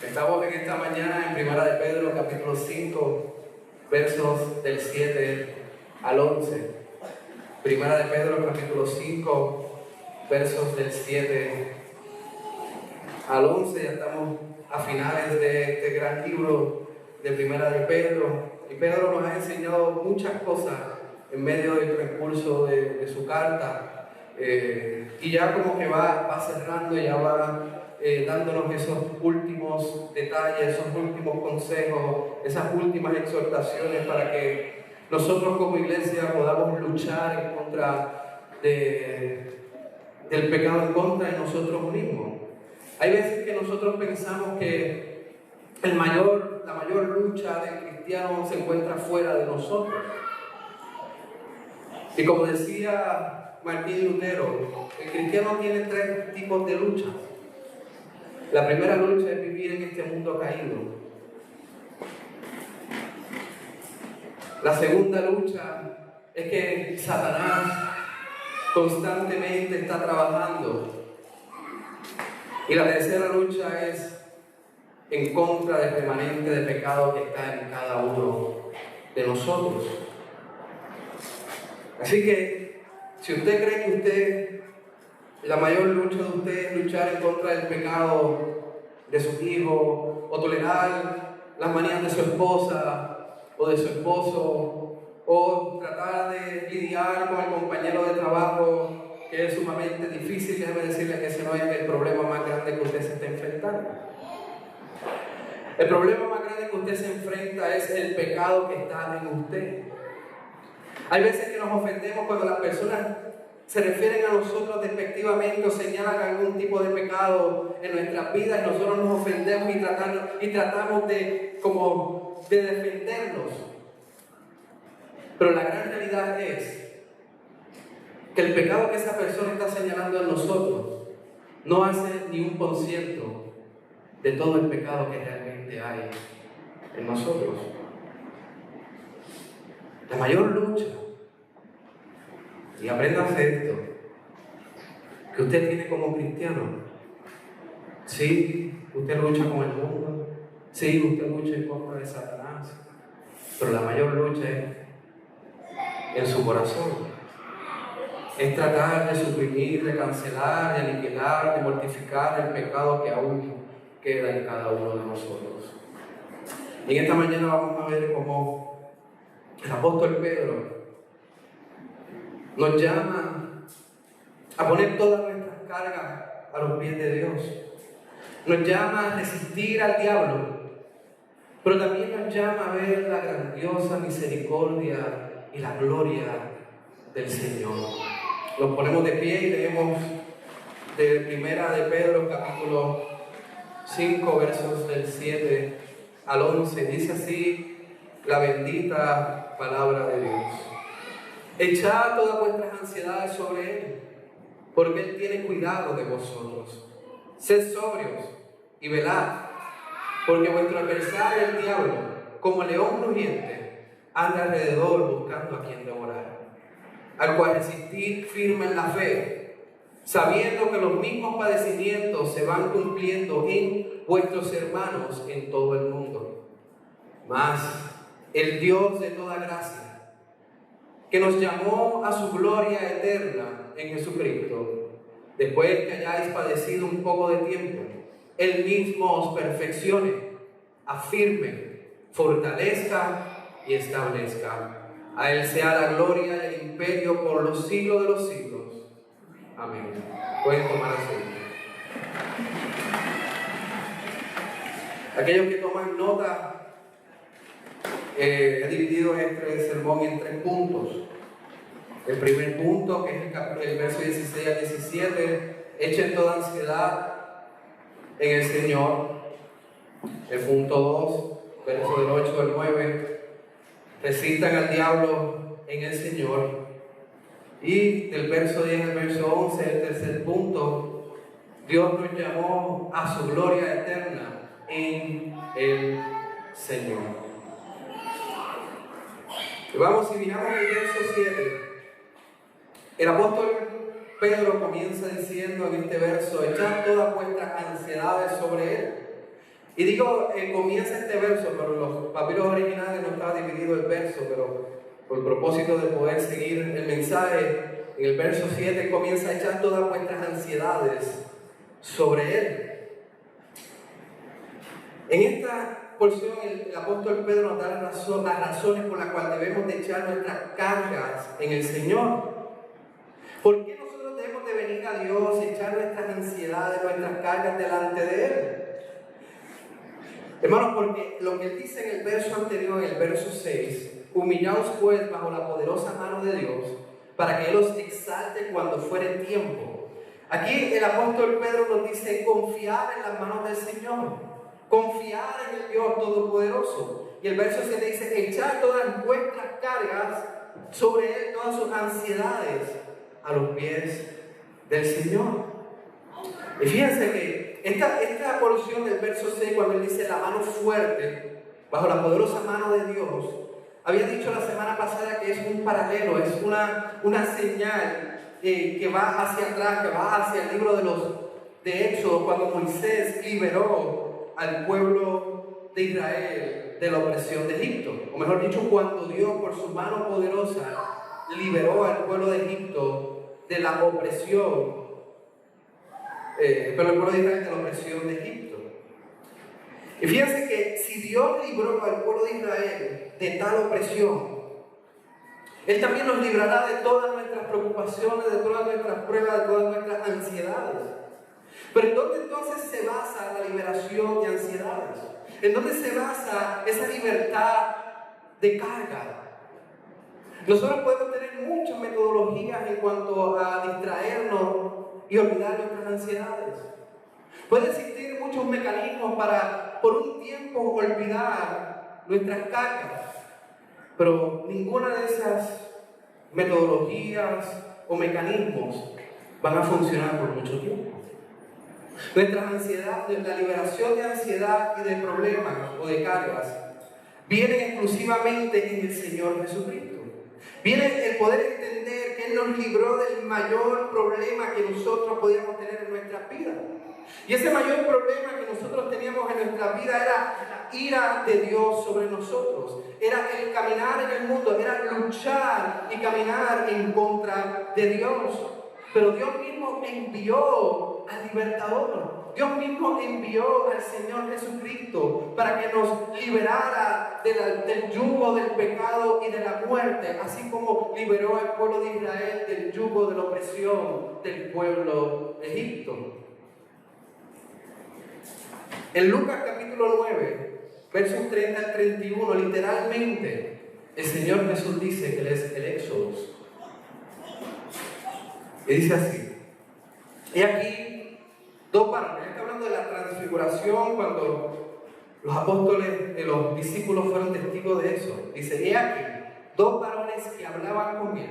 Estamos en esta mañana en Primera de Pedro, capítulo 5, versos del 7 al 11. Primera de Pedro, capítulo 5, versos del 7 al 11. Ya estamos a finales de este gran libro de Primera de Pedro. Y Pedro nos ha enseñado muchas cosas en medio del transcurso de su carta. Y ya como que va cerrando, ya va dándonos esos últimos detalles, esos últimos consejos, esas últimas exhortaciones para que nosotros como iglesia podamos luchar en contra del pecado, en contra de nosotros mismos. Hay veces que nosotros pensamos que la mayor lucha del cristiano se encuentra fuera de nosotros. Y como decía Martín Lutero, el cristiano tiene tres tipos de luchas. La primera lucha es vivir en este mundo caído. La segunda lucha es que Satanás constantemente está trabajando. Y la tercera lucha es en contra del remanente de pecado que está en cada uno de nosotros. Así que, si usted cree que la mayor lucha de usted es luchar en contra del pecado de sus hijos, o tolerar las manías de su esposa o de su esposo, o tratar de lidiar con el compañero de trabajo, que es sumamente difícil, déjeme decirle que ese no es el problema más grande que usted se está enfrentando. El problema más grande que usted se enfrenta es el pecado que está en usted. Hay veces que nos ofendemos cuando las personas se refieren a nosotros despectivamente o señalan algún tipo de pecado en nuestras vidas, y nosotros nos ofendemos y tratamos de defendernos. Pero la gran realidad es que el pecado que esa persona está señalando en nosotros no hace ni 1% de todo el pecado que realmente hay en nosotros. La mayor lucha, y aprenda a hacer esto, que usted tiene como cristiano. Sí, usted lucha con el mundo, sí, usted lucha en contra de Satanás, pero la mayor lucha es en su corazón. Es tratar de suprimir, de cancelar, de aniquilar, de mortificar el pecado que aún queda en cada uno de nosotros. Y en esta mañana vamos a ver cómo el apóstol Pedro nos llama a poner todas nuestras cargas a los pies de Dios. Nos llama a resistir al diablo, pero también nos llama a ver la grandiosa misericordia y la gloria del Señor. Nos ponemos de pie y leemos de Primera de Pedro, capítulo 5, versos del 7 al 11. Dice así la bendita palabra de Dios: echad todas vuestras ansiedades sobre Él, porque Él tiene cuidado de vosotros. Sed sobrios y velad, porque vuestro adversario, el diablo, como león rugiente, anda alrededor buscando a quien devorar, al cual resistid firme en la fe, sabiendo que los mismos padecimientos se van cumpliendo en vuestros hermanos en todo el mundo. Mas el Dios de toda gracia, que nos llamó a su gloria eterna en Jesucristo, después que hayáis padecido un poco de tiempo, Él mismo os perfeccione, afirme, fortalezca y establezca. A Él sea la gloria y el imperio por los siglos de los siglos. Amén. Pueden tomar asiento. Aquellos que toman nota, he dividido este sermón en 3 puntos. El primer punto, que es el verso 16 al 17, echen toda ansiedad en el Señor. El punto 2, verso del 8 al 9, resistan al diablo en el Señor. Y del verso 10 al verso 11, el tercer punto, Dios nos llamó a su gloria eterna en el Señor. Y vamos, si miramos el verso 7, el apóstol Pedro comienza diciendo en este verso: echad todas vuestras ansiedades sobre Él. Y digo, comienza este verso, pero en los papiros originales no estaba dividido el verso, pero por el propósito de poder seguir el mensaje, en el verso 7 comienza a echar todas vuestras ansiedades sobre Él. En esta porción el apóstol Pedro nos da las razones por las cuales debemos de echar nuestras cargas en el Señor. ¿Por qué nosotros debemos de venir a Dios y echar nuestras ansiedades, nuestras cargas delante de Él? Hermanos, porque lo que Él dice en el verso anterior, en el verso 6, humillaos pues bajo la poderosa mano de Dios, para que Él os exalte cuando fuere tiempo. Aquí el apóstol Pedro nos dice confiar en las manos del Señor, confiar en el Dios Todopoderoso. Y el verso 7 dice, echar todas vuestras cargas sobre Él, todas sus ansiedades, a los pies del Señor. Y fíjense que esta porción del verso 6, cuando Él dice la mano fuerte, bajo la poderosa mano de Dios, había dicho la semana pasada que es un paralelo, es una señal que va hacia atrás, que va hacia el libro de Éxodo, cuando Moisés liberó al pueblo de Israel de la opresión de Egipto. O mejor dicho, cuando Dios por su mano poderosa liberó al pueblo de Egipto de la opresión, pero el pueblo de Israel de la opresión de Egipto. Y fíjense que si Dios libró al pueblo de Israel de tal opresión, Él también nos librará de todas nuestras preocupaciones, de todas nuestras pruebas, de todas nuestras ansiedades. Pero ¿en dónde entonces se basa la liberación de ansiedades? ¿En dónde se basa esa libertad de carga? Nosotros podemos tener muchas metodologías en cuanto a distraernos y olvidar nuestras ansiedades. Puede existir muchos mecanismos para, por un tiempo, olvidar nuestras cargas, pero ninguna de esas metodologías o mecanismos van a funcionar por mucho tiempo. Nuestras ansiedades, la liberación de ansiedad y de problemas o de cargas, vienen exclusivamente en el Señor Jesucristo. Viene el poder entender que Él nos libró del mayor problema que nosotros podíamos tener en nuestras vidas. Y ese mayor problema que nosotros teníamos en nuestra vida era la ira de Dios sobre nosotros. Era el caminar en el mundo, era luchar y caminar en contra de Dios. Pero Dios mismo envió al libertador. Dios mismo envió al Señor Jesucristo para que nos liberara del yugo del pecado y de la muerte, así como liberó al pueblo de Israel del yugo de la opresión del pueblo de Egipto. En Lucas capítulo 9, versos 30 al 31, literalmente, el Señor Jesús dice que Él es el Éxodo. Y dice así, y aquí dos varones, está hablando de la transfiguración cuando los apóstoles, los discípulos fueron testigos de eso. Dice, y aquí dos varones que hablaban con Él,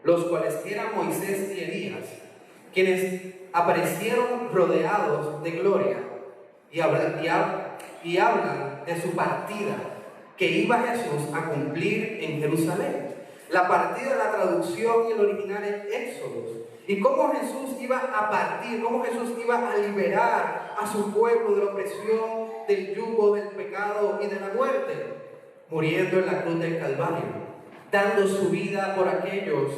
los cuales eran Moisés y Elías, quienes aparecieron rodeados de gloria y hablan de su partida que iba Jesús a cumplir en Jerusalén. La partida, la traducción y el original es Éxodo. Y cómo Jesús iba a partir, cómo Jesús iba a liberar a su pueblo de la opresión, del yugo, del pecado y de la muerte, muriendo en la cruz del Calvario, dando su vida por aquellos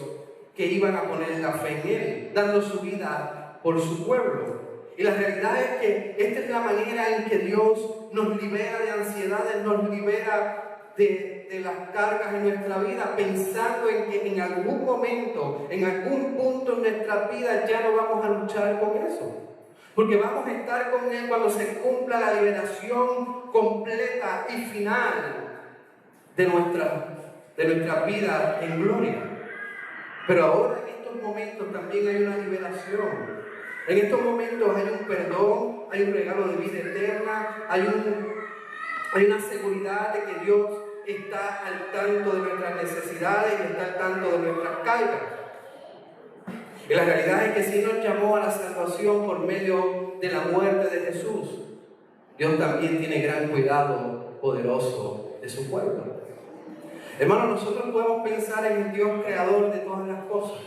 que iban a poner la fe en Él, dando su vida por su pueblo. Y la realidad es que esta es la manera en que Dios nos libera de ansiedades, nos libera de las cargas en nuestra vida, pensando en que en algún momento, en algún punto en nuestra vida ya no vamos a luchar con eso. Porque vamos a estar con Él cuando se cumpla la liberación completa y final de nuestra vida en gloria. Pero ahora en estos momentos también hay una liberación. En estos momentos hay un perdón, hay un regalo de vida eterna, hay una seguridad de que Dios está al tanto de nuestras necesidades y está al tanto de nuestras cargas. Y la realidad es que si nos llamó a la salvación por medio de la muerte de Jesús, Dios también tiene gran cuidado poderoso de su pueblo. Hermanos, nosotros podemos pensar en el Dios creador de todas las cosas,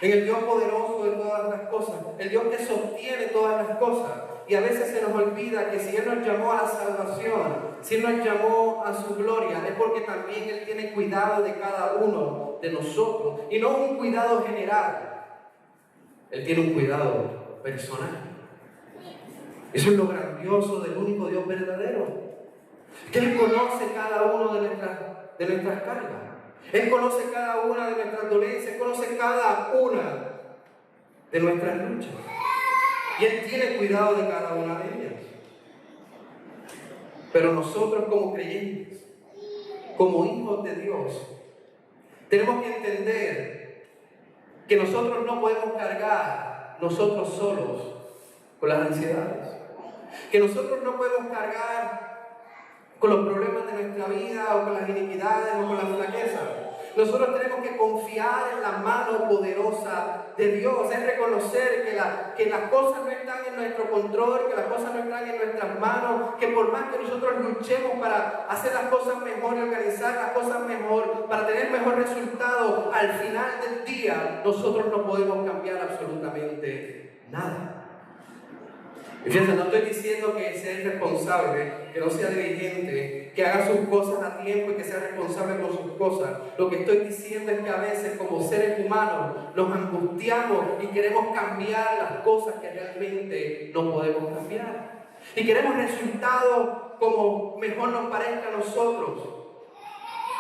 en el Dios poderoso de todas las cosas, el Dios que sostiene todas las cosas. y a veces se nos olvida que si Él nos llamó a la salvación, si Él nos llamó a su gloria, es porque también Él tiene cuidado de cada uno de nosotros, y no un cuidado general. Él tiene un cuidado personal. Eso es lo grandioso del único Dios verdadero, que Él conoce cada uno de nuestras cargas. Él conoce cada una de nuestras dolencias, Él conoce cada una de nuestras luchas. Y Él tiene cuidado de cada una de ellas. Pero nosotros como creyentes, como hijos de Dios, tenemos que entender que nosotros no podemos cargar nosotros solos con las ansiedades. Que nosotros no podemos cargar con los problemas de nuestra vida o con las iniquidades o con las flaquezas. Nosotros tenemos que confiar en la mano poderosa de Dios. Es reconocer que las cosas no están en nuestro control, que las cosas no están en nuestras manos, que por más que nosotros luchemos para hacer las cosas mejor y organizar las cosas mejor, para tener mejor resultado, al final del día nosotros no podemos cambiar absolutamente nada. Y fíjense, no estoy diciendo que sea irresponsable, que no sea diligente, que haga sus cosas a tiempo y que sea responsable con sus cosas. Lo que estoy diciendo es que a veces como seres humanos nos angustiamos y queremos cambiar las cosas que realmente no podemos cambiar. Y queremos resultados como mejor nos parezca a nosotros.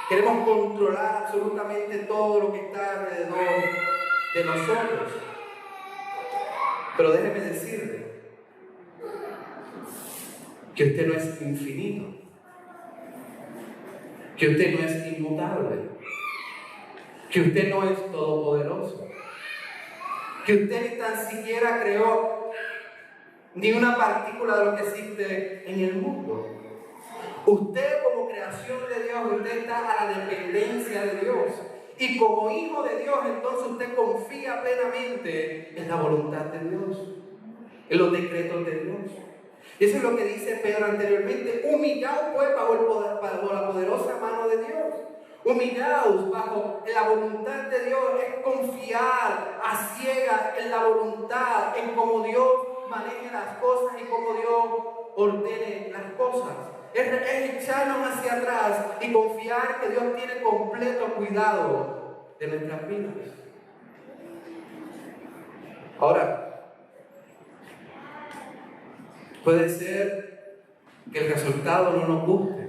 Queremos controlar absolutamente todo lo que está alrededor de nosotros. Pero déjeme decirle que usted no es infinito, que usted no es inmutable, que usted no es todopoderoso, que usted ni tan siquiera creó ni una partícula de lo que existe en el mundo. Usted como creación de Dios, usted está a la dependencia de Dios. Y como hijo de Dios, entonces usted confía plenamente en la voluntad de Dios, en los decretos de Dios. Y eso es lo que dice Pedro anteriormente: humillaos pues bajo la poderosa mano de Dios. Humillaos bajo la voluntad de Dios, es confiar a ciegas en la voluntad, en cómo Dios maneje las cosas y cómo Dios ordene las cosas. Es echarnos hacia atrás y confiar que Dios tiene completo cuidado de nuestras vidas. Ahora, puede ser que el resultado no nos guste.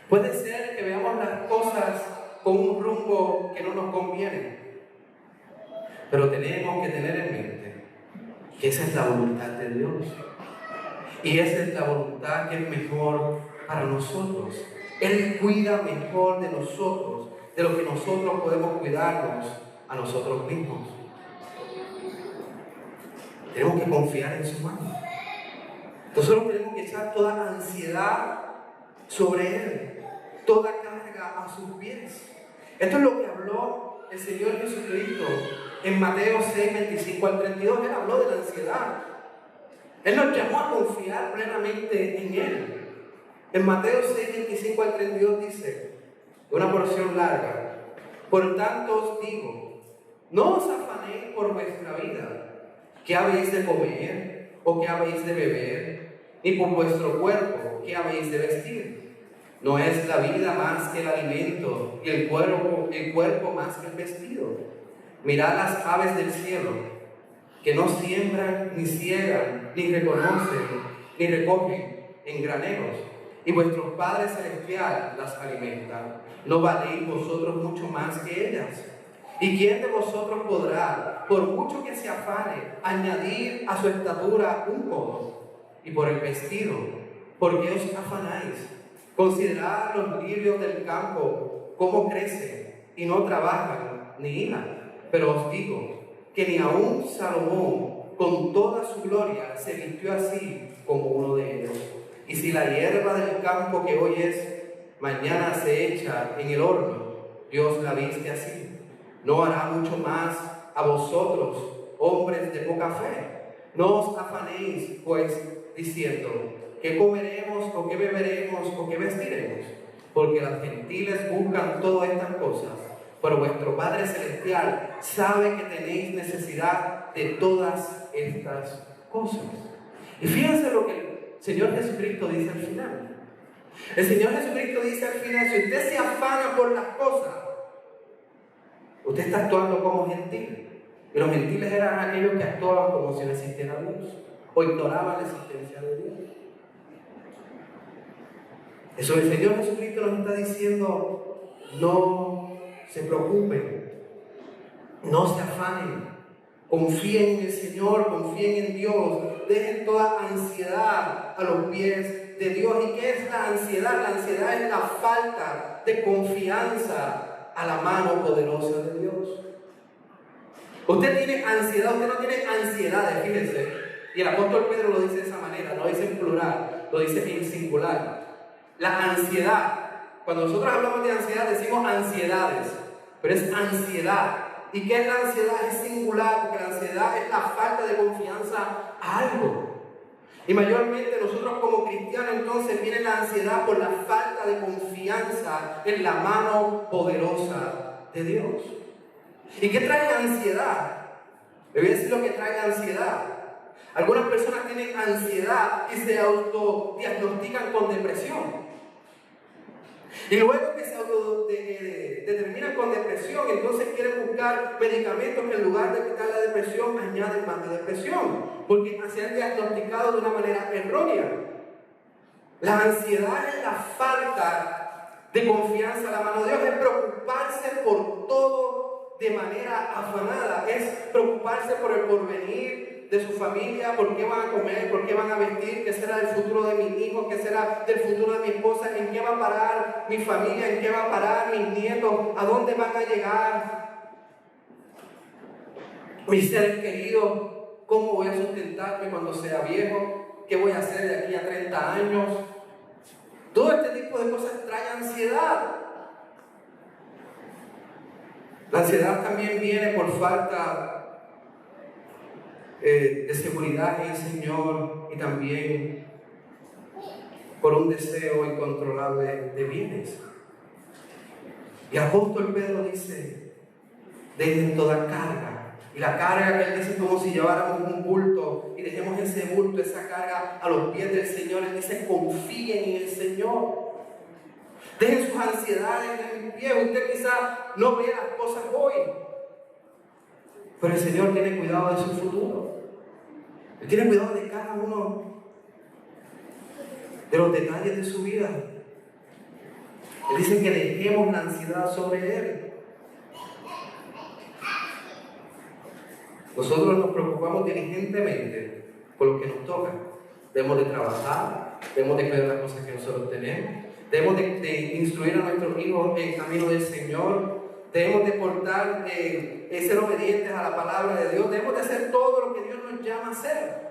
Puede ser que veamos las cosas con un rumbo que no nos conviene. Pero tenemos que tener en mente que esa es la voluntad de Dios. Y esa es la voluntad que es mejor para nosotros. Él cuida mejor de nosotros, de lo que nosotros podemos cuidarnos a nosotros mismos. Tenemos que confiar en su mano. Nosotros tenemos que echar toda la ansiedad sobre Él, toda carga a sus pies. Esto es lo que habló el Señor Jesucristo en Mateo 6, 25 al 32. Él habló de la ansiedad. Él nos llamó a confiar plenamente en Él. En Mateo 6, 25 al 32 dice, una porción larga: por tanto os digo, no os afanéis por vuestra vida, qué habéis de comer o qué habéis de beber, ni por vuestro cuerpo, qué habéis de vestir. ¿No es la vida más que el alimento y el cuerpo más que el vestido? Mirad las aves del cielo, que no siembran, ni ciegan, ni reconocen, ni recogen en graneros, y vuestro Padre Celestial las alimenta. ¿No valéis vosotros mucho más que ellas? ¿Y quién de vosotros podrá, por mucho que se afane, añadir a su estatura un codo? Y por el vestido, ¿por qué os afanáis? Considerad los lirios del campo, cómo crecen, y no trabajan ni hilan. Pero os digo que ni aun Salomón, con toda su gloria, se vistió así como uno de ellos. Y si la hierba del campo que hoy es, mañana se echa en el horno, Dios la viste así, ¿no hará mucho más a vosotros, hombres de poca fe? No os afanéis, pues, diciendo, ¿qué comeremos, o qué beberemos, o qué vestiremos? Porque las gentiles buscan todas estas cosas, pero vuestro Padre Celestial sabe que tenéis necesidad de todas estas cosas. Y fíjense lo que el Señor Jesucristo dice al final. El Señor Jesucristo dice al final, si usted se afana por las cosas, usted está actuando como gentil. Y los gentiles eran aquellos que actuaban como si no existiera Dios, o ignoraban la existencia de Dios. Eso el Señor Jesucristo nos está diciendo, no se preocupen, no se afanen, confíen en el Señor, confíen en Dios, dejen toda ansiedad a los pies de Dios. ¿Y qué es la ansiedad? La ansiedad es la falta de confianza a la mano poderosa de Dios. Usted tiene ansiedad, usted no tiene ansiedades, fíjense. Y el apóstol Pedro lo dice de esa manera, no lo dice en plural, lo dice en singular. La ansiedad, cuando nosotros hablamos de ansiedad decimos ansiedades, pero es ansiedad. ¿Y qué es la ansiedad? Es singular, porque la ansiedad es la falta de confianza a algo. Y mayormente nosotros como cristianos entonces viene la ansiedad por la falta de confianza en la mano poderosa de Dios. ¿Y qué trae la ansiedad? Le voy a decir lo que trae la ansiedad. Algunas personas tienen ansiedad y se autodiagnostican con depresión. Y luego que se autodeterminan con depresión, entonces quieren buscar medicamentos que en lugar de quitar la depresión, añaden más la depresión, porque se han diagnosticado de una manera errónea. La ansiedad es la falta de confianza en la mano de Dios, es preocuparse por todo de manera afanada, es preocuparse por el porvenir de su familia, por qué van a comer, por qué van a vestir, qué será del futuro de mis hijos, qué será del futuro de mi esposa, en qué va a parar mi familia, en qué va a parar mis nietos, a dónde van a llegar mis seres queridos, cómo voy a sustentarme cuando sea viejo, qué voy a hacer de aquí a 30 años. Todo este tipo de cosas trae ansiedad. La ansiedad también viene por falta de seguridad en el Señor y también por un deseo incontrolable de bienes. Y el apóstol Pedro dice, dejen toda carga. Y la carga que él dice como si lleváramos un bulto y dejemos ese bulto, esa carga a los pies del Señor. Él dice, confíen en el Señor. Dejen sus ansiedades en mis pies. Usted quizás no vea las cosas hoy, pero el Señor tiene cuidado de su futuro. Él tiene cuidado de cada uno de los detalles de su vida. Él dice que dejemos la ansiedad sobre Él. Nosotros nos preocupamos diligentemente por lo que nos toca. Debemos de trabajar, debemos de cuidar las cosas que nosotros tenemos, debemos de instruir a nuestros hijos en el camino del Señor, debemos de ser obedientes a la palabra de Dios, debemos de hacer todo lo que Dios nos llama a hacer.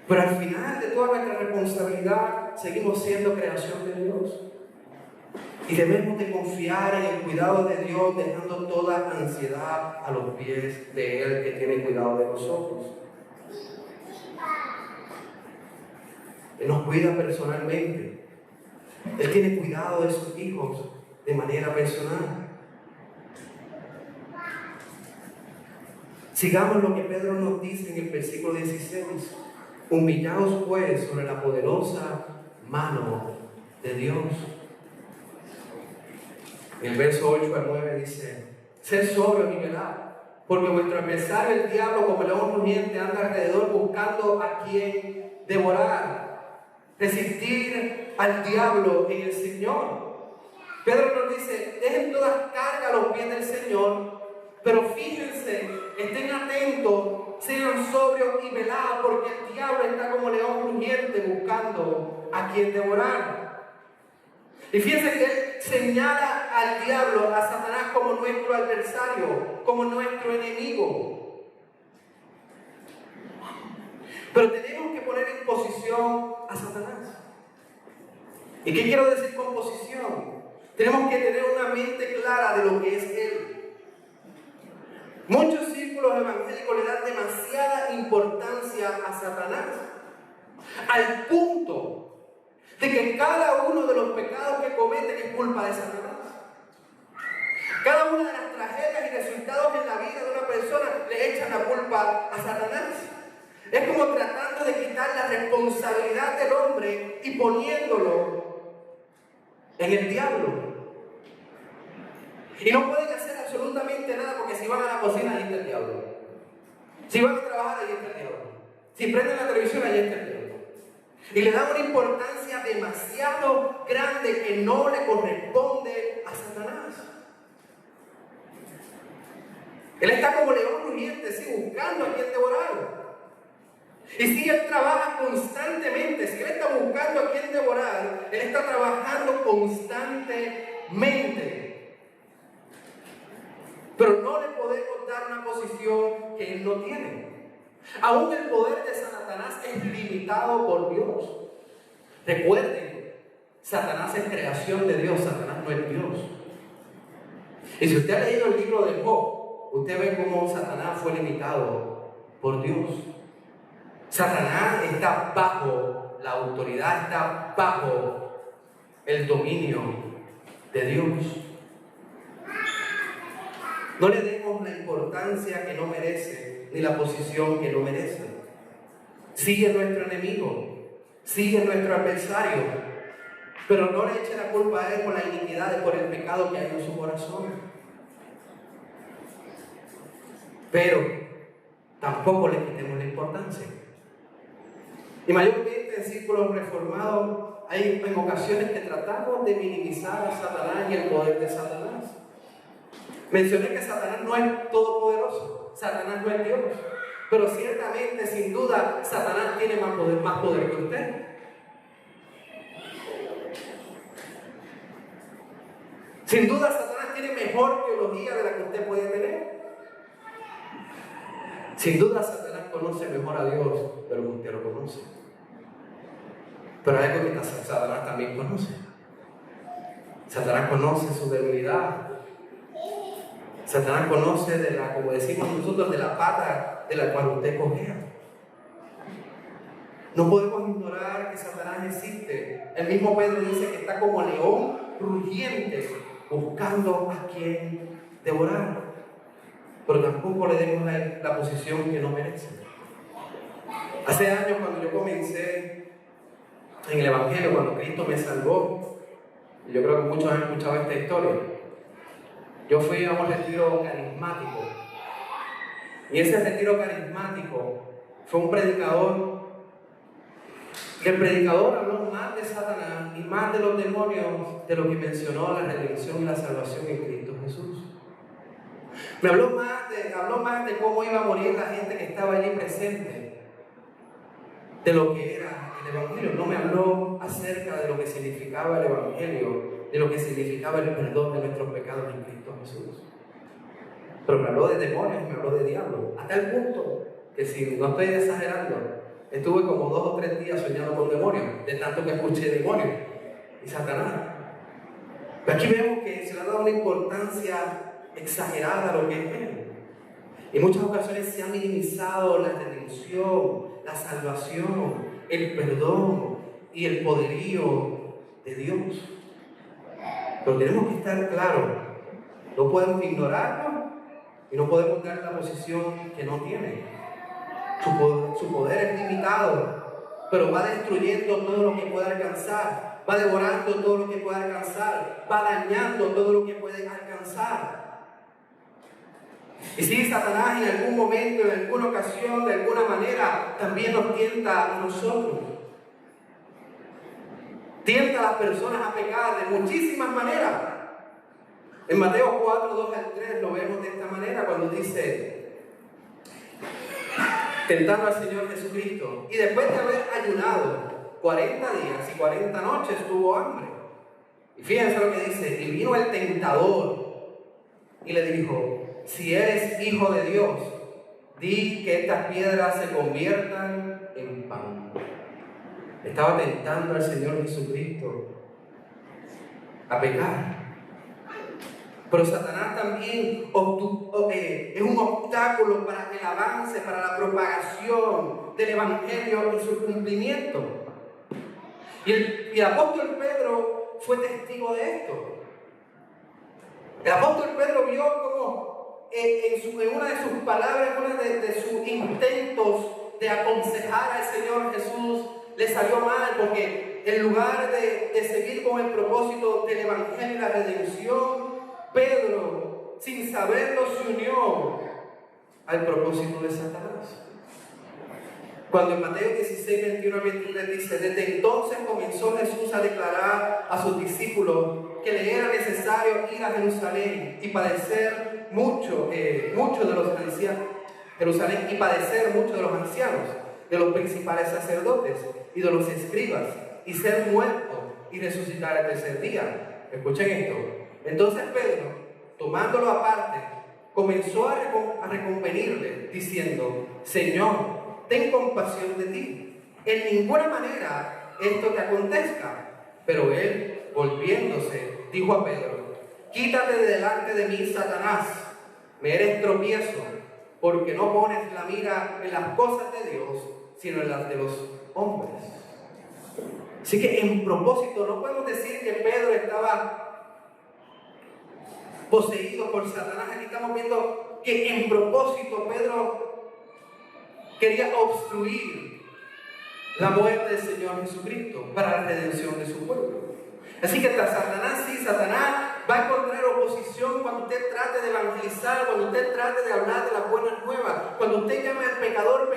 Pero al final de toda nuestra responsabilidad seguimos siendo creación de Dios. Y debemos de confiar en el cuidado de Dios, dejando toda ansiedad a los pies de Él, que tiene cuidado de nosotros. Él nos cuida personalmente. Él tiene cuidado de sus hijos de manera personal. Sigamos lo que Pedro nos dice en el versículo 16. Humillaos pues sobre la poderosa mano de Dios. En el verso 8 al 9 dice, sed sobrios y velad, porque vuestro adversario el diablo como león rugiente anda alrededor buscando a quien devorar. Resistir al diablo en el Señor. Pedro nos dice, dejen todas cargas a los pies del Señor, pero fíjense, estén atentos, sean sobrios y velados, porque el diablo está como león rugiente buscando a quien devorar. Y fíjense que él señala al diablo, a Satanás, como nuestro adversario, como nuestro enemigo. Pero tenemos que poner en posición a Satanás. ¿Y qué quiero decir con posición? Tenemos que tener una mente clara de lo que es él. Muchos círculos evangélicos le dan demasiada importancia a Satanás, al punto de que cada uno de los pecados que cometen es culpa de Satanás. Cada una de las tragedias y resultados en la vida de una persona le echan la culpa a Satanás. Es como tratando de quitar la responsabilidad del hombre y poniéndolo en el diablo. Y no pueden hacer absolutamente nada porque si van a la cocina, ahí está el diablo. Si van a trabajar, ahí está el diablo. Si prenden la televisión, ahí está el diablo. Y le dan una importancia demasiado grande que no le corresponde a Satanás. Él está como león rugiente, sí, buscando a quien devorar. Y si él trabaja constantemente, si él está buscando a quien devorar, él está trabajando constantemente. Pero no le podemos dar una posición que él no tiene. Aún el poder de Satanás es limitado por Dios. Recuerden, Satanás es creación de Dios, Satanás no es Dios. Y si usted ha leído el libro de Job, usted ve cómo Satanás fue limitado por Dios. Satanás está bajo la autoridad, está bajo el dominio de Dios. No le demos la importancia que no merece, ni la posición que no merece. Sigue nuestro enemigo, sigue nuestro adversario, pero no le eche la culpa a él por la iniquidad y por el pecado que hay en su corazón. Pero tampoco le quitemos la importancia. Y mayormente en círculos reformados hay en ocasiones que tratamos de minimizar a Satanás y el poder de Satanás. Mencioné que Satanás no es todopoderoso, Satanás no es Dios, pero ciertamente, sin duda, Satanás tiene más poder que usted. Sin duda, Satanás tiene mejor teología de la que usted puede tener. Sin duda, Satanás conoce mejor a Dios de lo que usted lo conoce. Pero hay algo que Satanás también conoce. Satanás conoce su debilidad. Satanás conoce como decimos nosotros, de la pata de la cual usted cojea. No podemos ignorar que Satanás existe. El mismo Pedro dice que está como león rugiente buscando a quien devorar. Pero tampoco le demos la posición que no merece. Hace años, cuando yo comencé en el Evangelio, cuando Cristo me salvó, y yo creo que muchos han escuchado esta historia, yo fui a un retiro carismático. Y ese retiro carismático fue un predicador. Y el predicador habló más de Satanás y más de los demonios de lo que mencionó la redención y la salvación en Cristo Jesús. Me habló más de cómo iba a morir la gente que estaba allí presente, de lo que era el Evangelio. No me habló acerca de lo que significaba el Evangelio, de lo que significaba el perdón de nuestros pecados en Cristo Jesús. Pero me habló de demonios, me habló de diablos, hasta el punto que, si no estoy exagerando, estuve como 2 o 3 días soñando con demonios, de tanto que escuché demonios y Satanás. Pero aquí vemos que se le ha dado una importancia exagerada a lo que es Él. En muchas ocasiones se ha minimizado la redención, la salvación, el perdón y el poderío de Dios. Pero tenemos que estar claros, no podemos ignorarlo y no podemos darle la posición que no tiene. Su poder es limitado, pero va destruyendo todo lo que puede alcanzar, va devorando todo lo que puede alcanzar, va dañando todo lo que puede alcanzar. Y si Satanás en algún momento, en alguna ocasión, de alguna manera, también nos tienta a nosotros. Tienta a las personas a pecar de muchísimas maneras. En Mateo 4, 2 al 3 lo vemos de esta manera cuando dice: tentando al Señor Jesucristo, y después de haber ayunado 40 días y 40 noches tuvo hambre. Y fíjense lo que dice: y vino el tentador y le dijo: si eres hijo de Dios, di que estas piedras se conviertan en pan. Estaba tentando al Señor Jesucristo a pecar. Pero Satanás también es un obstáculo para el avance, para la propagación del Evangelio y su cumplimiento. Y el apóstol Pedro fue testigo de esto. El apóstol Pedro vio como en una de sus palabras, una de sus intentos de aconsejar al Señor Jesús, le salió mal, porque en lugar de seguir con el propósito del Evangelio y la redención, Pedro, sin saberlo, se unió al propósito de Satanás. Cuando en Mateo 16, 21 al 23 dice: desde entonces comenzó Jesús a declarar a sus discípulos que le era necesario ir a Jerusalén y padecer mucho de los ancianos, de los principales sacerdotes y de los escribas, y ser muerto y resucitar el tercer día. Escuchen esto. Entonces Pedro, tomándolo aparte, comenzó a reconvenirle, diciendo: Señor, ten compasión de ti. En ninguna manera esto te acontezca. Pero él, volviéndose, dijo a Pedro: quítate de delante de mí, Satanás. Me eres tropiezo, porque no pones la mira en las cosas de Dios, sino en las de los hombres. Así que en propósito, no podemos decir que Pedro estaba poseído por Satanás. Aquí estamos viendo que en propósito Pedro quería obstruir la muerte del Señor Jesucristo para la redención de su pueblo. Así que Satanás va a encontrar oposición cuando usted trate de evangelizar, cuando usted trate de hablar de las buenas nuevas, cuando usted llame al pecador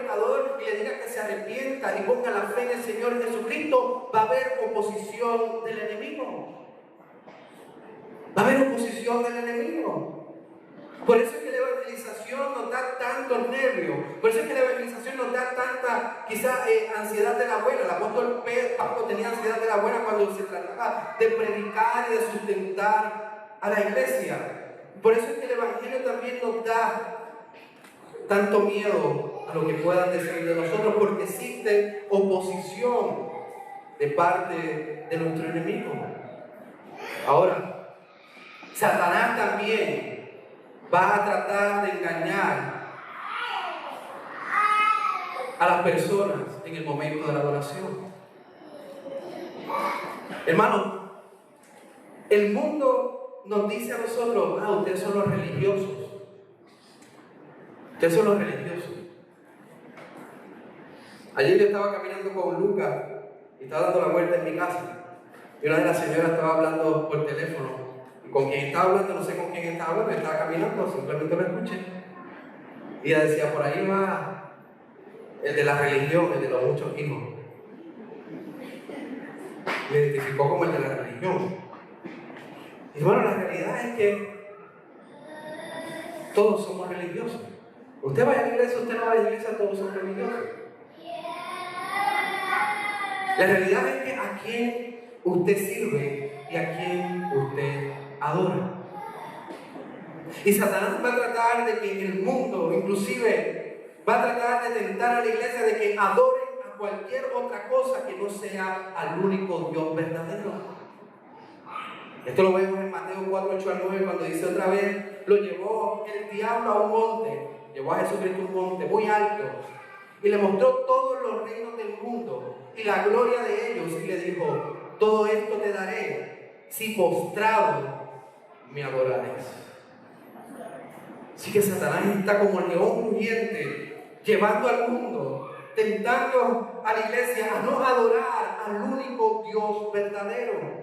y le diga que se arrepienta y ponga la fe en el Señor Jesucristo. Va a haber oposición del enemigo. Va a haber oposición del enemigo. Por eso es que la evangelización nos da tantos nervios. Por eso es que la evangelización nos da tanta, quizá, ansiedad de la buena. El apóstol Pablo tenía ansiedad de la buena cuando se trataba de predicar y de sustentar a la iglesia. Por eso es que el evangelio también nos da tanto miedo a lo que puedan decir de nosotros, porque existe oposición de parte de nuestro enemigo. Ahora, Satanás también va a tratar de engañar a las personas en el momento de la adoración. Hermano, el mundo nos dice a nosotros: ustedes son los religiosos. Ustedes son los religiosos. Ayer yo estaba caminando con Lucas y estaba dando la vuelta en mi casa. Y una de las señoras estaba hablando por teléfono. Con quien estaba hablando, no sé con quién estaba hablando, estaba caminando, simplemente lo escuché. Y ella decía: por ahí va el de la religión, el de los muchos hijos. Me identificó como el de la religión. Y bueno, la realidad es que todos somos religiosos. Usted vaya a la iglesia, usted no va a la iglesia, todos son religiosos. La realidad es que a quién usted sirve y a quién usted adora. Y Satanás va a tratar de que el mundo, inclusive, va a tratar de tentar a la iglesia de que adoren a cualquier otra cosa que no sea al único Dios verdadero. Esto lo vemos en Mateo 4, 8 al 9, cuando dice otra vez: lo llevó el diablo a un monte, llevó a Jesucristo a un monte muy alto, y le mostró todos los reinos del mundo y la gloria de ellos, y le dijo: todo esto te daré si postrado me adorares. Así que Satanás está como el león rugiente, llevando al mundo, tentando a la iglesia a no adorar al único Dios verdadero.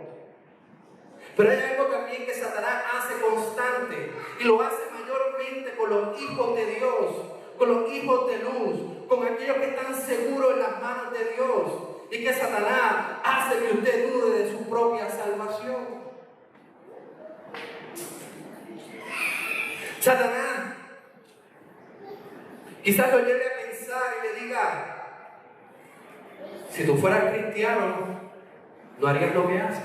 Pero hay algo también que Satanás hace constante, y lo hace mayormente con los hijos de Dios, con los hijos de luz, con aquellos que están seguros en las manos de Dios. Y que Satanás hace que usted dude de su propia salvación. Satanás quizás lo lleve a pensar y le diga: si tú fueras cristiano, no harías lo que haces.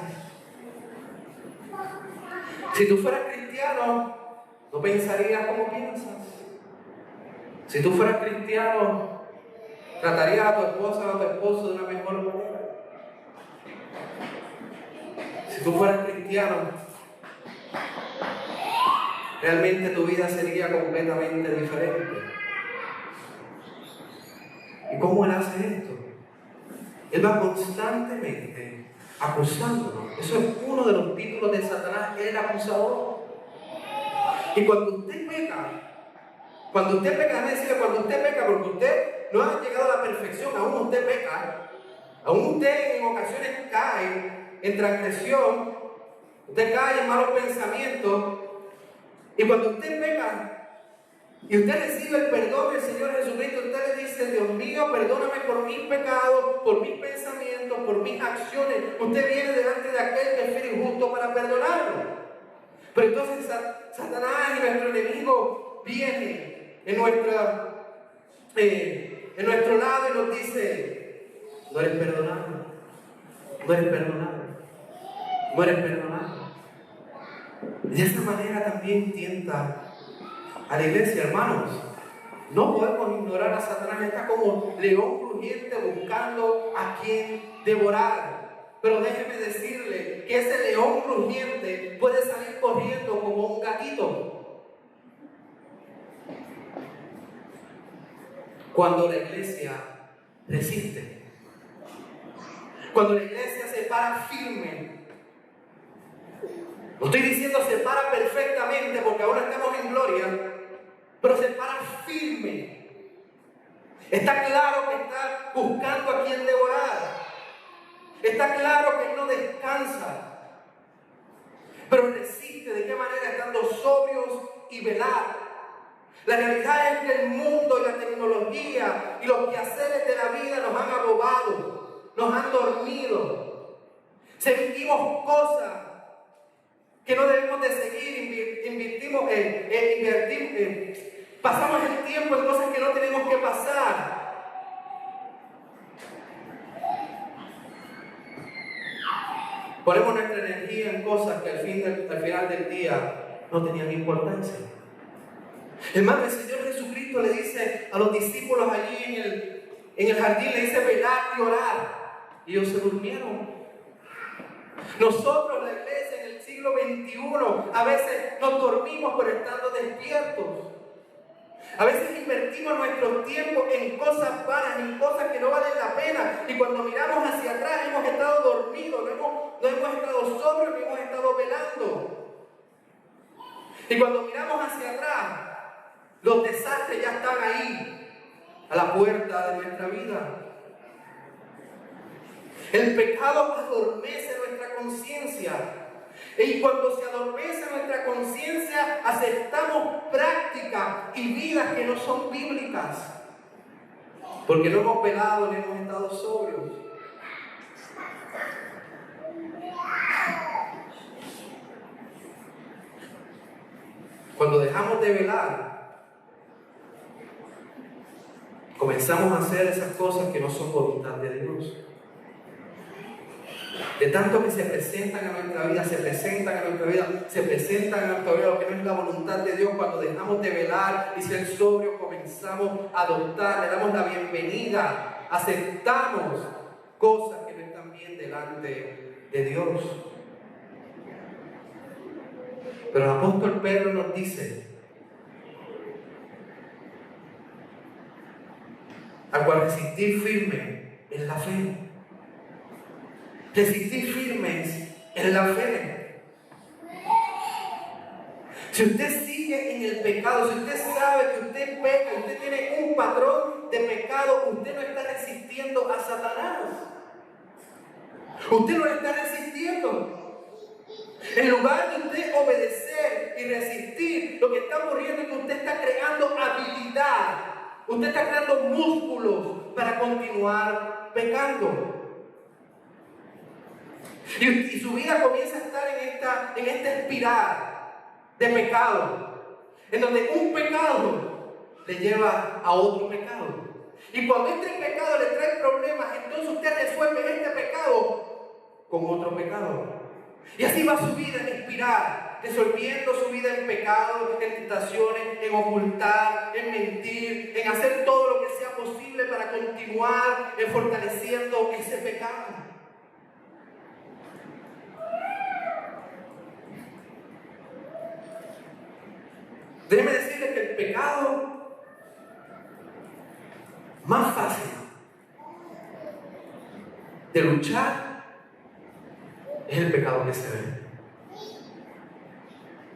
Si tú fueras cristiano, no pensarías como piensas. Si tú fueras cristiano, tratarías a tu esposa o a tu esposo de una mejor manera. Si tú fueras cristiano, realmente tu vida sería completamente diferente. ¿Y cómo él hace esto? Él va constantemente acusándonos. Eso es uno de los títulos de Satanás, el acusador. Y cuando usted peca, déjame decirle, cuando usted peca, porque usted no ha llegado a la perfección, aún usted peca, aún usted en ocasiones cae en transgresión, usted cae en malos pensamientos, y cuando usted peca, y usted recibe el perdón del Señor Jesucristo, usted le dice: Dios mío, perdóname por mis pecados, por mis pensamientos, por mis acciones. Usted viene delante de aquel que es fiel y justo para perdonarlo. Pero entonces Satanás y nuestro enemigo viene en nuestro lado y nos dice: no eres perdonado, no eres perdonado, no eres perdonado. De esa manera también tienta a la iglesia, hermanos. No podemos ignorar a Satanás. Está como león rugiente buscando a quien devorar. Pero déjeme decirle que ese león rugiente puede salir corriendo como un gatito. Cuando la iglesia resiste, cuando la iglesia se para firme. No estoy diciendo se para perfectamente, porque ahora estamos en gloria, pero se para firme. Está claro que está buscando a quien devorar. Está claro que no descansa, pero resiste. ¿De qué manera? Estando sobrios y velar. La realidad es que el mundo y la tecnología y los quehaceres de la vida nos han arrobado, nos han dormido. Sentimos cosas que no debemos de seguir, pasamos el tiempo en cosas que no tenemos que pasar. Ponemos nuestra energía en cosas que al final del día no tenían importancia. Hermano, el Señor Jesucristo le dice a los discípulos allí en el jardín, le dice: velar y orar. Y ellos se durmieron. Nosotros, la iglesia en el siglo XXI, a veces nos dormimos pero estando despiertos. A veces invertimos nuestro tiempo en cosas vanas, en cosas que no valen la pena. Y cuando miramos hacia atrás hemos estado dormidos, no hemos estado sobrios, no hemos estado velando. Y cuando miramos hacia atrás, los desastres ya están ahí, a la puerta de nuestra vida. El pecado adormece nuestra conciencia. Y cuando se adormece nuestra conciencia, aceptamos prácticas y vidas que no son bíblicas. Porque no hemos velado ni hemos estado sobrios. Cuando dejamos de velar, comenzamos a hacer esas cosas que no son voluntad de Dios. De tanto que se presentan a nuestra vida, lo que no es la voluntad de Dios. Cuando dejamos de velar y ser sobrios, comenzamos a adoptar, le damos la bienvenida, aceptamos cosas que no están bien delante de Dios. Pero el apóstol Pedro nos dice: al cual resistir firme en la fe. Resistir firmes en la fe. Si usted sigue en el pecado, si usted sabe que usted peca, usted tiene un patrón de pecado, usted no está resistiendo a Satanás. Usted no está resistiendo. En lugar de usted obedecer y resistir, lo que está ocurriendo es que usted está creando habilidad. Usted está creando músculos para continuar pecando. Y su vida comienza a estar en esta espiral de pecado, en donde un pecado le lleva a otro pecado. Y cuando este pecado le trae problemas, entonces usted resuelve este pecado con otro pecado. Y así va su vida en espiral, resolviendo su vida en pecado, en tentaciones, en ocultar, en mentir, en hacer todo lo que sea posible para continuar fortaleciendo ese pecado. Déjeme decirles que el pecado más fácil de luchar es el pecado que se ve.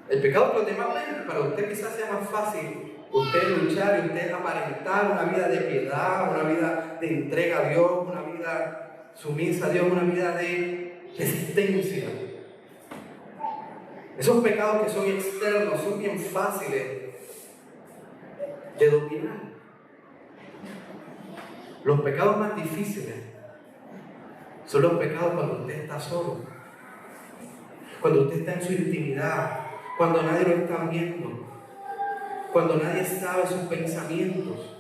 El pecado que los demás ven, para usted quizás sea más fácil usted luchar y usted aparentar una vida de piedad, una vida de entrega a Dios, una vida sumisa a Dios, una vida de resistencia. Esos pecados que son externos son bien fáciles de dominar. Los pecados más difíciles son los pecados cuando usted está solo, cuando usted está en su intimidad, cuando nadie lo está viendo, cuando nadie sabe sus pensamientos,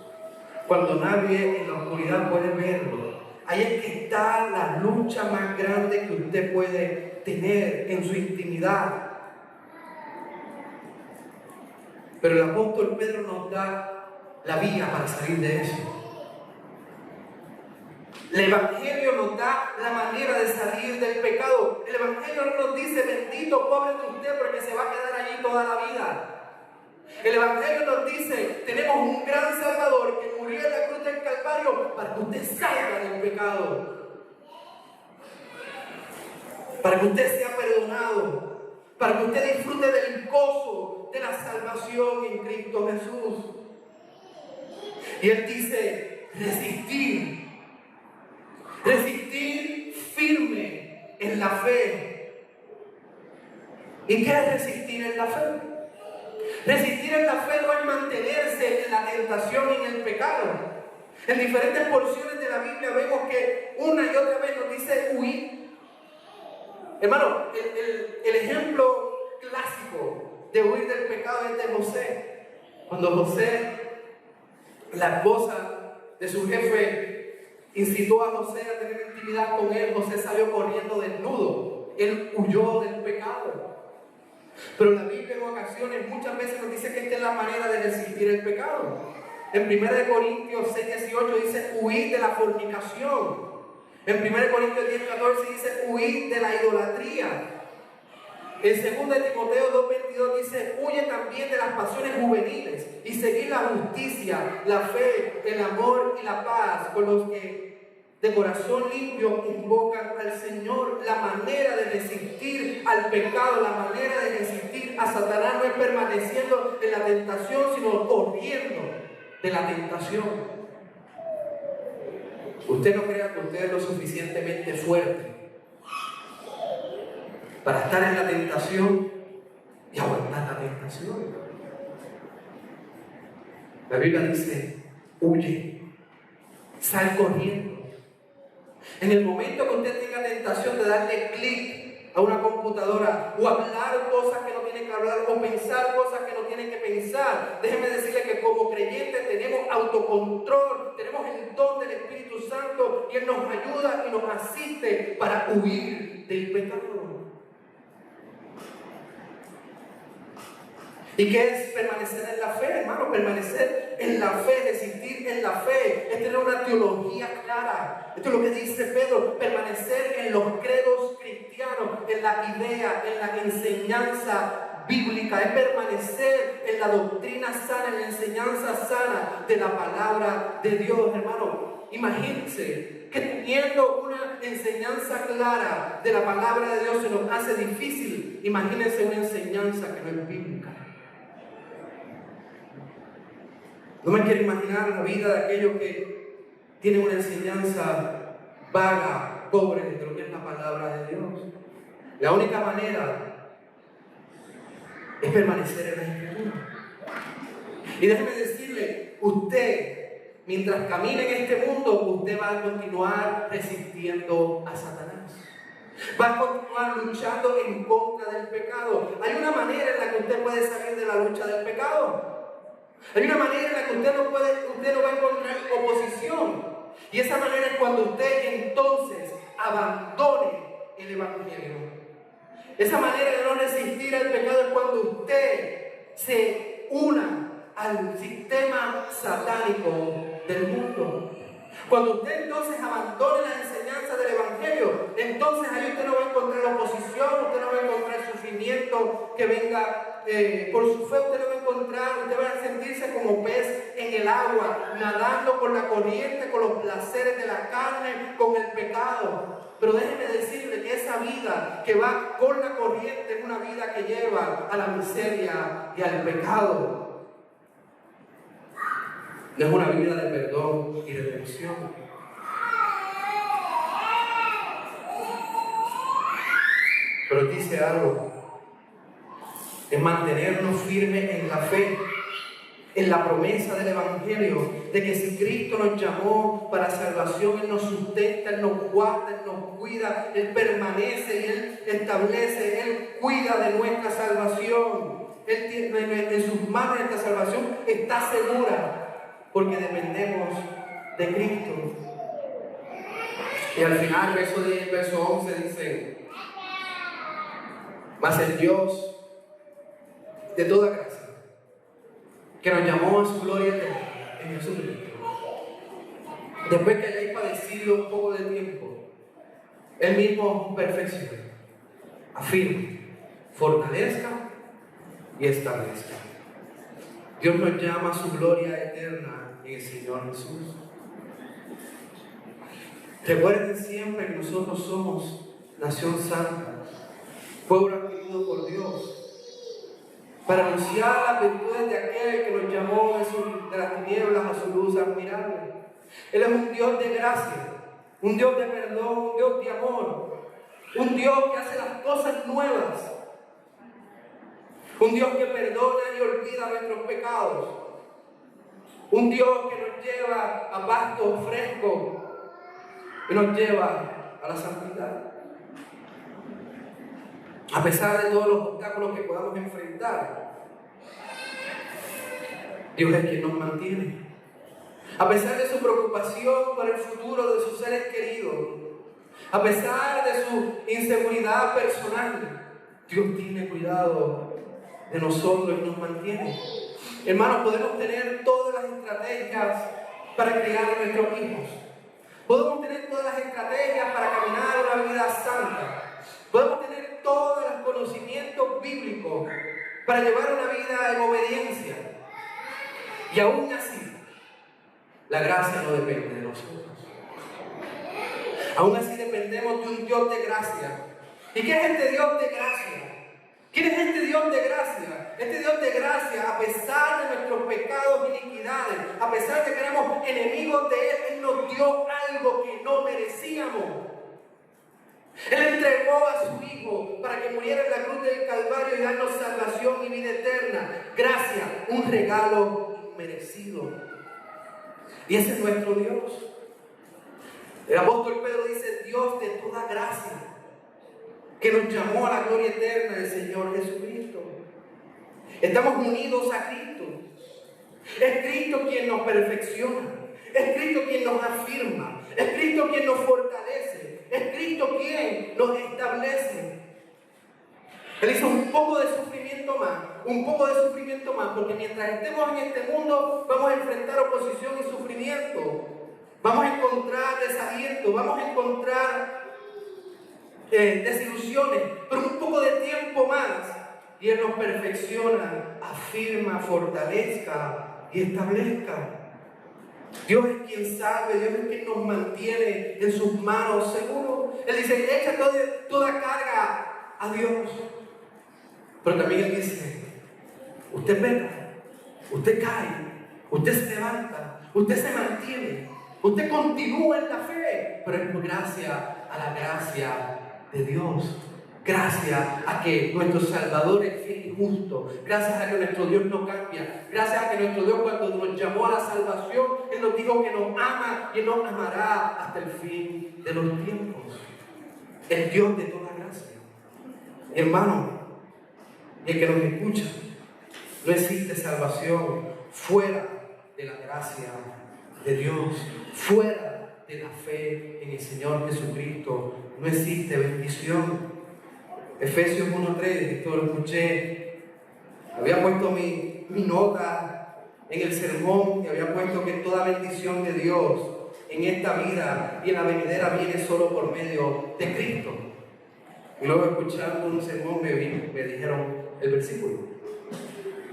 cuando nadie en la oscuridad puede verlo. Ahí es que está la lucha más grande que usted puede tener en su intimidad. Pero el apóstol Pedro nos da la vía para salir de eso. El Evangelio nos da la manera de salir del pecado. El Evangelio no nos dice, bendito, pobre de usted, porque se va a quedar allí toda la vida. El Evangelio nos dice, tenemos un gran Salvador que murió en la cruz del Calvario para que usted salga del pecado, para que usted sea perdonado, para que usted disfrute del gozo de la salvación en Cristo Jesús. Y Él dice, resistir firme en la fe. ¿Y qué es resistir en la fe? Resistir en la fe no es mantenerse en la tentación y en el pecado. En diferentes porciones de la Biblia vemos que una y otra vez nos dice huir. Hermano, el ejemplo clásico de huir del pecado es de José. Cuando José, la esposa de su jefe, incitó a José a tener intimidad con él, José salió corriendo desnudo. Él huyó del pecado. Pero la Biblia en ocasiones, muchas veces nos dice que esta es la manera de resistir el pecado. En 1 Corintios 6:18 dice huir de la fornicación. En 1 Corintios 10:14 dice huir de la idolatría. En 2 Timoteo 2:22 dice huye también de las pasiones juveniles y seguir la justicia, la fe, el amor y la paz con los que de corazón limpio invocan al Señor. La manera de resistir al pecado, la manera de resistir a Satanás no es permaneciendo en la tentación, sino corriendo de la tentación. Usted no crea que usted es lo suficientemente fuerte para estar en la tentación y aguantar la tentación. La Biblia dice, huye, sal corriendo. En el momento que usted tenga tentación de darle clic a una computadora o hablar cosas que no tiene que hablar o pensar cosas que no tiene que pensar, déjeme decirle que como creyentes tenemos autocontrol, tenemos el don del Espíritu Santo y Él nos ayuda y nos asiste para huir del pecado. ¿Y qué es permanecer en la fe, hermano? Permanecer en la fe, resistir en la fe, es tener una teología clara. Esto es lo que dice Pedro, permanecer en los credos cristianos, en la idea, en la enseñanza bíblica, es permanecer en la doctrina sana, en la enseñanza sana de la palabra de Dios, hermano. Imagínense que teniendo una enseñanza clara de la palabra de Dios se nos hace difícil. Imagínense una enseñanza que no es bíblica. No me quiero imaginar la vida de aquellos que tienen una enseñanza vaga, pobre de lo que es la palabra de Dios. La única manera es permanecer en la Escritura. Y déjeme decirle, usted, mientras camine en este mundo, usted va a continuar resistiendo a Satanás. Va a continuar luchando en contra del pecado. Hay una manera en la que usted puede salir de la lucha del pecado. Hay una manera en la que usted no va a encontrar oposición. Y esa manera es cuando usted entonces abandone el Evangelio. Esa manera de no resistir al pecado es cuando usted se una al sistema satánico del mundo. Cuando usted entonces abandone la enseñanza del Evangelio, entonces ahí usted no va a encontrar oposición, usted no va a encontrar sufrimiento que venga por su fe, usted no va a encontrar, usted va a sentirse como pez en el agua, nadando con la corriente, con los placeres de la carne, con el pecado. Pero déjeme decirle que esa vida vida que va con la corriente, es una vida que lleva a la miseria y al pecado. No es una vida de perdón y redención. Pero dice algo, es mantenernos firmes en la fe, en la promesa del Evangelio, de que si Cristo nos llamó para salvación, Él nos sustenta, Él nos guarda, Él nos cuida, Él permanece y Él establece, Él cuida de nuestra salvación. Él tiene, en sus manos nuestra salvación está segura, porque dependemos de Cristo. Y al final, verso 10, verso 11 dice: mas el Dios de toda gracia, que nos llamó a su gloria eterna en Jesucristo, después que hayáis padecido un poco de tiempo, Él mismo perfecciona, afirma, fortalezca y establezca. Dios nos llama a su gloria eterna en el Señor Jesús. Recuerden siempre que nosotros somos nación santa, pueblo adquirido por Dios, para anunciar las virtudes de aquel que nos llamó de las tinieblas a su luz admirable. Él es un Dios de gracia, un Dios de perdón, un Dios de amor, un Dios que hace las cosas nuevas, un Dios que perdona y olvida nuestros pecados, un Dios que nos lleva a pastos frescos y nos lleva a la santidad. A pesar de todos los obstáculos que podamos enfrentar, Dios es quien nos mantiene. A pesar de su preocupación por el futuro de sus seres queridos, a pesar de su inseguridad personal, Dios tiene cuidado de nosotros y nos mantiene. Hermanos, podemos tener todas las estrategias para criar a nuestros hijos. Podemos tener todas las estrategias para caminar una vida santa. Podemos tener todos los conocimientos bíblicos para llevar una vida en obediencia. Y aún así, la gracia no depende de nosotros. Aún así dependemos de un Dios de gracia. ¿Y qué es este Dios de gracia? ¿Quién es este Dios de gracia? Este Dios de gracia, a pesar de nuestros pecados y iniquidades, a pesar de que éramos enemigos de Él, Él nos dio algo que no merecíamos. Él entregó a su Hijo para que muriera en la cruz del Calvario y darnos salvación y vida eterna. Gracia, un regalo inmerecido. Y ese es nuestro Dios. El apóstol Pedro dice: Dios de toda gracia, que nos llamó a la gloria eterna del Señor Jesucristo. Estamos unidos a Cristo. Es Cristo quien nos perfecciona. Es Cristo quien nos afirma. Es Cristo quien nos fortalece. Es Cristo quien nos establece. Él hizo un poco de sufrimiento más, porque mientras estemos en este mundo vamos a enfrentar oposición y sufrimiento. Vamos a encontrar desaliento, vamos a encontrar desilusiones, pero un poco de tiempo más y Él nos perfecciona, afirma, fortalezca y establezca. Dios es quien salve, Dios es quien nos mantiene en sus manos seguros. Él dice: echa toda carga a Dios. Pero también Él dice: usted peca, usted cae, usted se levanta, usted se mantiene, usted continúa en la fe, pero es por gracia a la gracia de Dios. Gracias a que nuestro Salvador es fiel y justo. Gracias a que nuestro Dios no cambia. Gracias a que nuestro Dios, cuando nos llamó a la salvación, Él nos dijo que nos ama y nos amará hasta el fin de los tiempos. El Dios de toda gracia. Hermano, el que nos escucha, no existe salvación fuera de la gracia de Dios, fuera de la fe en el Señor Jesucristo. No existe bendición. Efesios 1:3, esto lo escuché, había puesto mi nota en el sermón y había puesto que toda bendición de Dios en esta vida y en la venidera viene solo por medio de Cristo. Y luego, escuchando un sermón, me dijeron el versículo.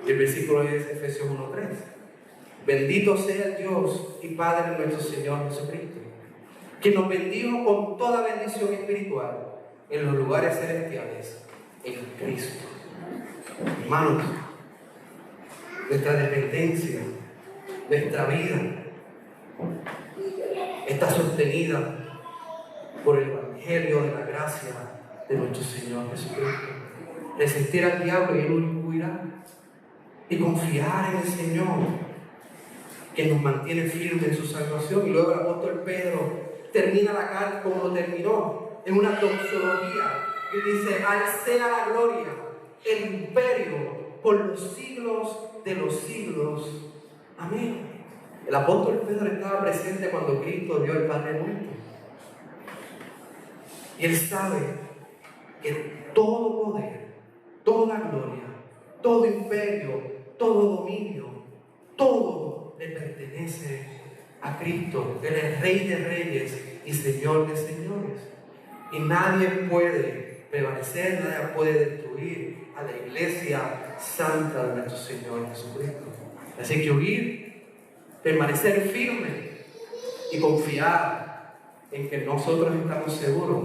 Y el versículo es Efesios 1:3. Bendito sea el Dios y Padre de nuestro Señor Jesucristo, que nos bendijo con toda bendición espiritual en los lugares celestiales en Cristo. Hermanos, nuestra dependencia, nuestra vida está sostenida por el Evangelio de la gracia de nuestro Señor Jesucristo. Resistir al diablo y Él lo huirá. Y confiar en el Señor, que nos mantiene firmes en su salvación. Y luego el apóstol Pedro termina la carta como lo terminó, en una doxología, y dice: al sea la gloria, el imperio, por los siglos de los siglos. Amén. El apóstol Pedro estaba presente cuando Cristo dio el Padre muerto. Y él sabe que todo poder, toda gloria, todo imperio, todo dominio, todo le pertenece a Cristo. Él es Rey de reyes y Señor de señores. Y nadie puede prevalecer, nadie puede destruir a la iglesia santa de nuestro Señor Jesucristo. Así que huir, permanecer firme y confiar en que nosotros estamos seguros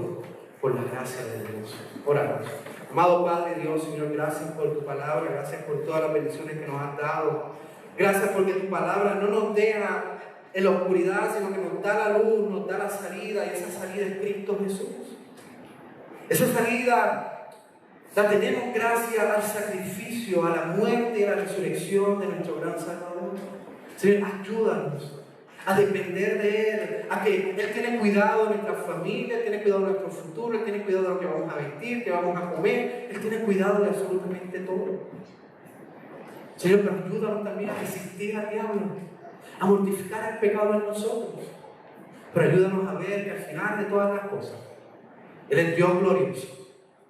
por la gracia de Dios. Oramos. Amado Padre Dios, Señor, gracias por tu palabra, gracias por todas las bendiciones que nos has dado. Gracias porque tu palabra no nos deja en la oscuridad, sino que nos da la luz, nos da la salida, y esa salida es Cristo Jesús. Esa salida la tenemos gracias al sacrificio, a la muerte y a la resurrección de nuestro gran Salvador. Señor, ayúdanos a depender de Él, a que Él tiene cuidado de nuestra familia, Él tiene cuidado de nuestro futuro, Él tiene cuidado de lo que vamos a vestir, que vamos a comer, Él tiene cuidado de absolutamente todo. Señor, pero ayúdanos también a resistir al diablo, a mortificar el pecado en nosotros, pero ayúdanos a ver que al final de todas las cosas, Él es Dios glorioso,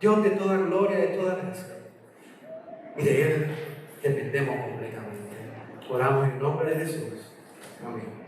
Dios de toda gloria, de toda gracia, y de Él dependemos completamente. Oramos en nombre de Jesús. Amén.